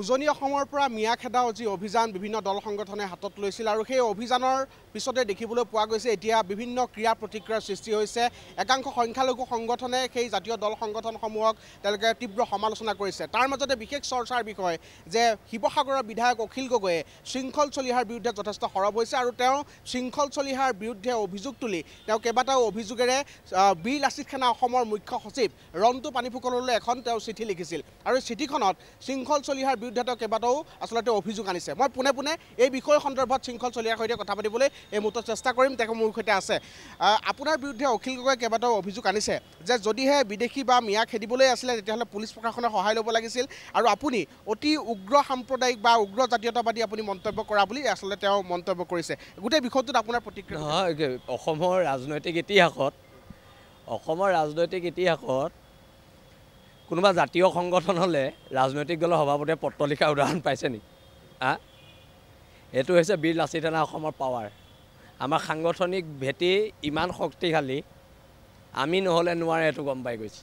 উজনি অসমৰ পৰা মিয়া খেদাও যি অভিযান বিভিন্ন দল সংগঠনে হাতত লৈছিল আৰু সেই অভিযানৰ পিছতে দেখিবলৈ পোৱা গৈছে এতিয়া বিভিন্ন ক্ৰিয়া প্ৰতিক্ৰিয়াৰ সৃষ্টি হৈছে একাংশ সংখ্যালঘু সংগঠনে সেই জাতীয় দল সংগঠনসমূহক তেওঁলোকে তীব্ৰ সমালোচনা কৰিছে তাৰ মাজতে বিশেষ চৰ্চাৰ বিষয় যে শিৱসাগৰৰ বিধায়ক অখিল গগৈয়ে শৃংখল চলিহাৰ বিৰুদ্ধে যথেষ্ট সৰব হৈছে আৰু তেওঁ শৃংখল চলিহাৰ বিৰুদ্ধে অভিযোগ তুলি তেওঁ কেইবাটাও অভিযোগেৰে বীৰ লাচিত সেনা অসমৰ মুখ্য সচিব ৰন্তু পানীফুকনলৈ এখন তেওঁ চিঠি লিখিছিল আৰু চিঠিখনত শৃংখল চলিহাৰ বিৰুদ্ধে তেওঁ কেইবাটাও আচলতে অভিযোগ আনিছে মই পোনে পোনে এই বিষয় সন্দৰ্ভত শৃংখল চলিহাৰ সৈতে কথা পাতিবলৈ এই মুহূৰ্তত চেষ্টা কৰিম তেওঁ মোৰ সৈতে আছে আপোনাৰ বিৰুদ্ধে অখিল গগৈয়ে কেইবাটাও অভিযোগ আনিছে যে যদিহে বিদেশী বা মিয়া খেদিবলৈ আছিলে তেতিয়াহ'লে পুলিচ প্ৰশাসনে সহায় ল'ব লাগিছিল আৰু আপুনি অতি উগ্ৰ সাম্প্ৰদায়িক বা উগ্ৰ জাতীয়তাবাদী আপুনি মন্তব্য কৰা বুলি আচলতে তেওঁ মন্তব্য কৰিছে গোটেই বিষয়টোত আপোনাৰ প্ৰতিক্ৰিয়া অসমৰ ৰাজনৈতিক ইতিহাসত কোনোবা জাতীয় সংগঠন হ'লে ৰাজনৈতিক দলৰ সভাপতিয়ে পত্ৰ লিখা উদাহৰণ পাইছে নেকি এইটো হৈছে বীৰ লাচিত সেনা অসমৰ পাৱাৰ আমাৰ সাংগঠনিক ভেটি ইমান শক্তিশালী আমি নহ'লে নোৱাৰে এইটো গম পাই গৈছে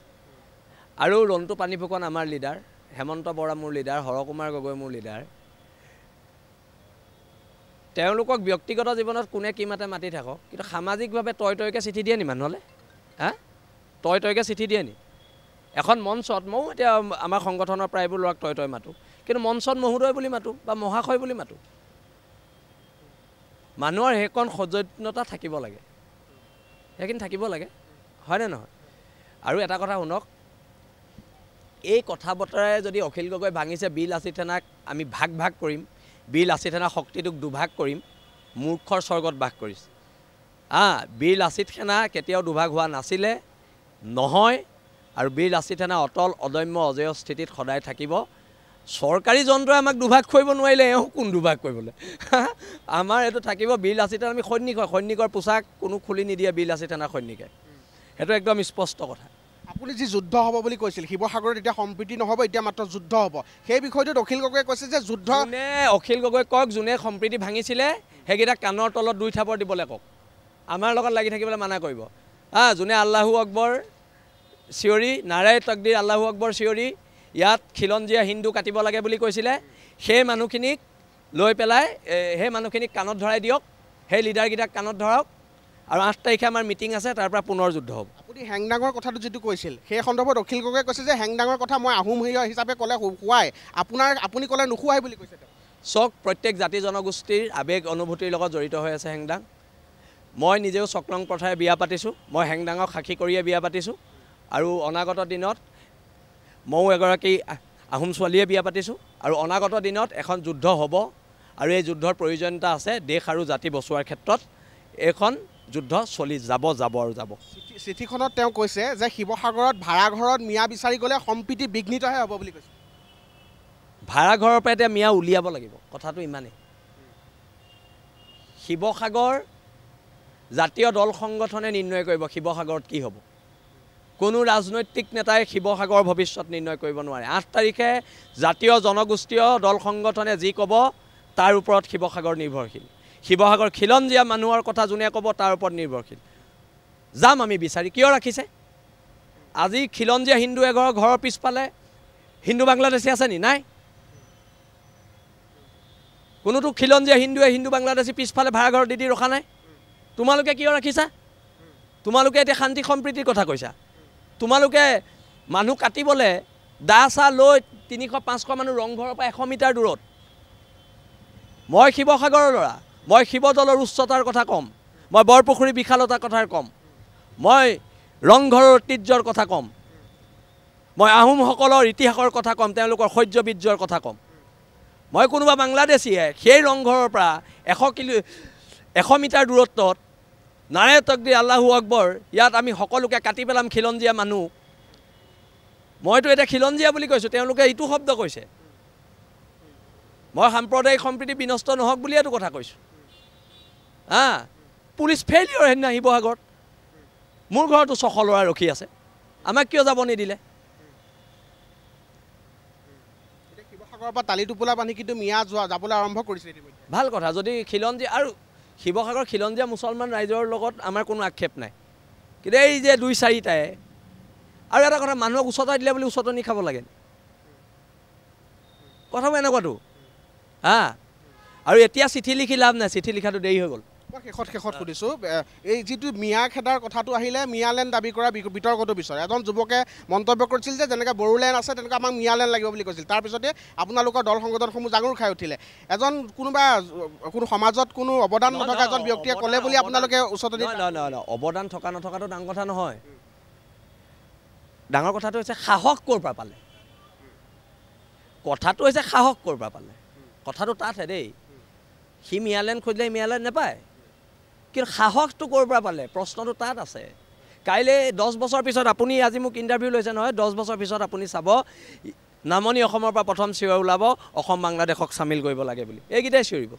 আৰু ৰন্তু পানীফুকন আমাৰ লিডাৰ হেমন্ত বৰা মোৰ লিডাৰ হৰকুমাৰ গগৈ মোৰ লিডাৰ তেওঁলোকক ব্যক্তিগত জীৱনত কোনে কি মাতি থাকক কিন্তু সামাজিকভাৱে তয়কে চিঠি দিয়ে নি মানুহলৈ তয়কে চিঠি দিয়ে নি এখন মঞ্চত ময়ো এতিয়া আমাৰ সংগঠনৰ প্ৰায়বোৰ ল'ৰাক তয় মাতোঁ কিন্তু মঞ্চত মহোদয় বুলি মাতোঁ বা মহাশয় বুলি মাতোঁ মানুহৰ সেইকণ সৌজন্যতা থাকিব লাগে সেইখিনি থাকিব লাগে হয়নে নহয় আৰু এটা কথা শুনক এই কথা বতৰাই যদি অখিল গগৈ ভাঙিছে বীৰ লাচিত সেনাক আমি ভাগ কৰিম বীৰ লাচিত সেনা শক্তিটোক দুভাগ কৰিম মূৰ্খৰ স্বৰ্গত বাস কৰিছে বীৰ লাচিত সেনা কেতিয়াও দুভাগ হোৱা নাছিলে নহয় আৰু বীৰ লাচিত সেনা অটল অদম্য অজেয় স্থিতিত সদায় থাকিব চৰকাৰী যন্ত্ৰই আমাক দুভাগ কৰিব নোৱাৰিলে এওঁ কোন দুভাগ কৰিবলৈ আমাৰ এইটো থাকিব বীৰ লাচিত আমি সৈনিকৰ পোছাক কোনো খুলি নিদিয়ে বীৰ লাচিত সেনাৰ সৈনিকে সেইটো একদম স্পষ্ট কথা আপুনি যি যুদ্ধ হ'ব বুলি কৈছিল শিৱসাগৰত এতিয়া সম্প্ৰীতি নহ'ব এতিয়া মাত্ৰ যুদ্ধ হ'ব সেই বিষয়টোত অখিল গগৈয়ে কৈছে যে যুদ্ধ অখিল গগৈ কওক যোনে সম্প্ৰীতি ভাঙিছিলে সেইকেইটা কাণৰ তলত 2 থাপৰ দিবলৈ কওক আমাৰ লগত লাগি থাকিবলৈ মানা কৰিব যোনে আল্লাহু আকবৰ চিঞৰি নাৰাই তকদিৰ আল্লাহু আকবৰ চিঞৰি ইয়াত খিলঞ্জীয়া হিন্দু কাটিব লাগে বুলি কৈছিলে সেই মানুহখিনিক লৈ পেলাই সেই মানুহখিনিক কাণত ধৰাই দিয়ক সেই লিডাৰকেইটাক কাণত ধৰাওক আৰু 8 তাৰিখে আমাৰ মিটিং আছে তাৰ পৰা পুনৰ যুদ্ধ হ'ব আপুনি হেংদাঙৰ কথাটো যিটো কৈছিল সেই সন্দৰ্ভত অখিল গগৈয়ে কৈছে যে হেংদাঙৰ কথা মই আহোম হিচাপে ক'লে শুৱাই আপুনি ক'লে নুশুৱাই বুলি কৈছে চক প্ৰত্যেক জাতি জনগোষ্ঠীৰ আৱেগ অনুভূতিৰ লগত জড়িত হৈ আছে হেংদাং মই নিজেও চকলং প্ৰথাৰে বিয়া পাতিছোঁ মই হেংদাঙক সাক্ষী কৰিয়ে বিয়া পাতিছোঁ আৰু অনাগত দিনত ময়ো এগৰাকী আহোম ছোৱালীয়ে বিয়া পাতিছোঁ আৰু অনাগত দিনত এখন যুদ্ধ হ'ব আৰু এই যুদ্ধৰ প্ৰয়োজনীয়তা আছে দেশ আৰু জাতি বচোৱাৰ ক্ষেত্ৰত এখন যুদ্ধ চলি যাব চিঠিখনত তেওঁ কৈছে যে শিৱসাগৰত ভাড়াঘৰত মিয়া বিচাৰি গ'লে সম্প্ৰীতি বিঘ্নিতহে হ'ব বুলি কৈছে ভাড়াঘৰৰ পৰা এতিয়া মিয়া উলিয়াব লাগিব কথাটো ইমানেই শিৱসাগৰ জাতীয় দল সংগঠনে নিৰ্ণয় কৰিব শিৱসাগৰত কি হ'ব কোনো ৰাজনৈতিক নেতাই শিৱসাগৰৰ ভৱিষ্যত নিৰ্ণয় কৰিব নোৱাৰে 8 তাৰিখে জাতীয় জনগোষ্ঠীয় দল সংগঠনে যি ক'ব তাৰ ওপৰত শিৱসাগৰ নিৰ্ভৰশীল শিৱসাগৰ খিলঞ্জীয়া মানুহৰ কথা যোনে ক'ব তাৰ ওপৰত নিৰ্ভৰশীল যাম আমি বিচাৰি কিয় ৰাখিছে আজি খিলঞ্জীয়া হিন্দু এঘৰৰ ঘৰৰ পিছফালে হিন্দু বাংলাদেশী আছে নি নাই কোনোটো খিলঞ্জীয়া হিন্দুৱে হিন্দু বাংলাদেশী পিছফালে ভাড়াঘৰ দি ৰখা নাই তোমালোকে কিয় ৰাখিছা তোমালোকে এতিয়া শান্তি সম্প্ৰীতিৰ কথা কৈছা তোমালোকে মানুহ কাটিবলৈ দা চা লৈ 300-500 মানুহ ৰংঘৰৰ পৰা 100 মিটাৰ দূৰত মই শিৱসাগৰৰ ল'ৰা মই শিৱদৌলৰ উচ্চতাৰ কথা ক'ম মই বৰপুখুৰী বিশালতাৰ কথা ক'ম মই ৰংঘৰৰ ঐতিহ্যৰ কথা ক'ম মই আহোমসকলৰ ইতিহাসৰ কথা ক'ম তেওঁলোকৰ শৌৰ্যবীৰ্যৰ কথা ক'ম মই কোনোবা বাংলাদেশীয়ে সেই ৰংঘৰৰ পৰা 100 মিটাৰ দূৰত্বত নাৰাই তকদিৰ আল্লাহু আকবৰ ইয়াত আমি সকলোকে কাটি পেলাম খিলঞ্জীয়া মানুহ মইতো এতিয়া খিলঞ্জীয়া বুলি কৈছোঁ তেওঁলোকে এইটো শব্দ কৈছে মই সাম্প্ৰদায়িক সম্প্ৰীতি বিনষ্ট নহওক বুলি এইটো কথা কৈছোঁ পুলিচ ফেইলিয়ৰ সেইদিনা শিৱসাগৰত মোৰ ঘৰতো 600 ল'ৰা ৰখি আছে আমাক কিয় যাব নিদিলে শিৱসাগৰৰ পৰা টালি টোপোলা বান্ধি কিন্তু মিয়া যাবলৈ আৰম্ভ কৰিছে ভাল কথা যদি খিলঞ্জীয়া আৰু শিৱসাগৰ খিলঞ্জীয়া মুছলমান ৰাইজৰ লগত আমাৰ কোনো আক্ষেপ নাই কিন্তু এই যে 2-4টাই আৰু এটা কথা মানুহক উচতাই দিলে বুলি উচতনি খাব লাগে কথাবোৰ এনেকুৱাতো হা আৰু এতিয়া চিঠি লিখি লাভ নাই চিঠি লিখাটো দেৰি হৈ গ'ল মই শেষত সুধিছোঁ এই যিটো মিয়া খেদাৰ কথাটো আহিলে মিয়ালেণ্ড দাবী কৰা বিতৰ্কটো বিষয় এজন যুৱকে মন্তব্য কৰিছিল যে যেনেকৈ বড়োলেণ্ড আছে তেনেকৈ আমাক মিয়ালেণ্ড লাগিব বুলি কৈছিল তাৰপিছতে আপোনালোকৰ দল সংগঠনসমূহ জাঙুৰ খাই উঠিলে এজন কোনো সমাজত কোনো অৱদান নথকা এজন ব্যক্তিয়ে ক'লে বুলি আপোনালোকে উচ্চত নহয় অৱদান থকা নথকাটো ডাঙৰ কথা নহয় ডাঙৰ কথাটো হৈছে সাহস ক'ৰ পৰা পালে কথাটো হৈছে সাহস ক'ৰ পৰা পালে কথাটো তাতহে দেই সি মিয়ালেণ্ড খুজিলে মিয়ালেণ্ড নাপায় কিন্তু সাহসটো ক'ৰ পৰা পালে প্ৰশ্নটো তাত আছে কাইলৈ 10 বছৰ পিছত আপুনি আজি মোক ইণ্টাৰভিউ লৈছে নহয় 10 বছৰ পিছত আপুনি চাব নামনি অসমৰ পৰা প্ৰথম চিঞৰ ওলাব অসম বাংলাদেশক চামিল কৰিব লাগে বুলি এইকেইটাই চিঞৰিব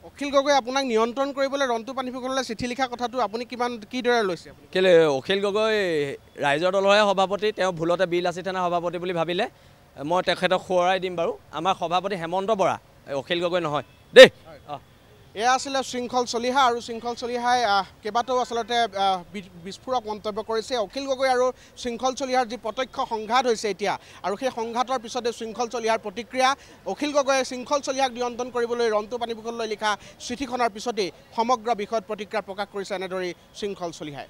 অখিল গগৈ আপোনাক নিয়ন্ত্ৰণ কৰিবলৈ ৰন্টু পানীফুকনলৈ চিঠি লিখা কথাটো আপুনি কিদৰে লৈছে কেলৈ অখিল গগৈ ৰাইজৰ দলৰহে সভাপতি তেওঁ ভুলতে বিল থানা সভাপতি বুলি ভাবিলে মই তেখেতক সোঁৱৰাই দিম বাৰু আমাৰ সভাপতি হেমন্ত বৰা অখিল গগৈ নহয় দেই এয়া আছিলে শৃংখল চলিহা আৰু শৃংখল চলিহাই কেইবাটাও আচলতে বিস্ফোৰক মন্তব্য কৰিছে অখিল গগৈ আৰু শৃংখল চলিহাৰ যি প্ৰত্যক্ষ সংঘাত হৈছে এতিয়া আৰু সেই সংঘাতৰ পিছতে শৃংখল চলিহাৰ প্ৰতিক্ৰিয়া অখিল গগৈয়ে শৃংখল চলিহাক নিয়ন্ত্ৰণ কৰিবলৈ ৰন্টু পানীফুকনলৈ লিখা চিঠিখনৰ পিছতেই সমগ্ৰ বিষয়ত প্ৰতিক্ৰিয়া প্ৰকাশ কৰিছে এনেদৰেই শৃংখল চলিহাই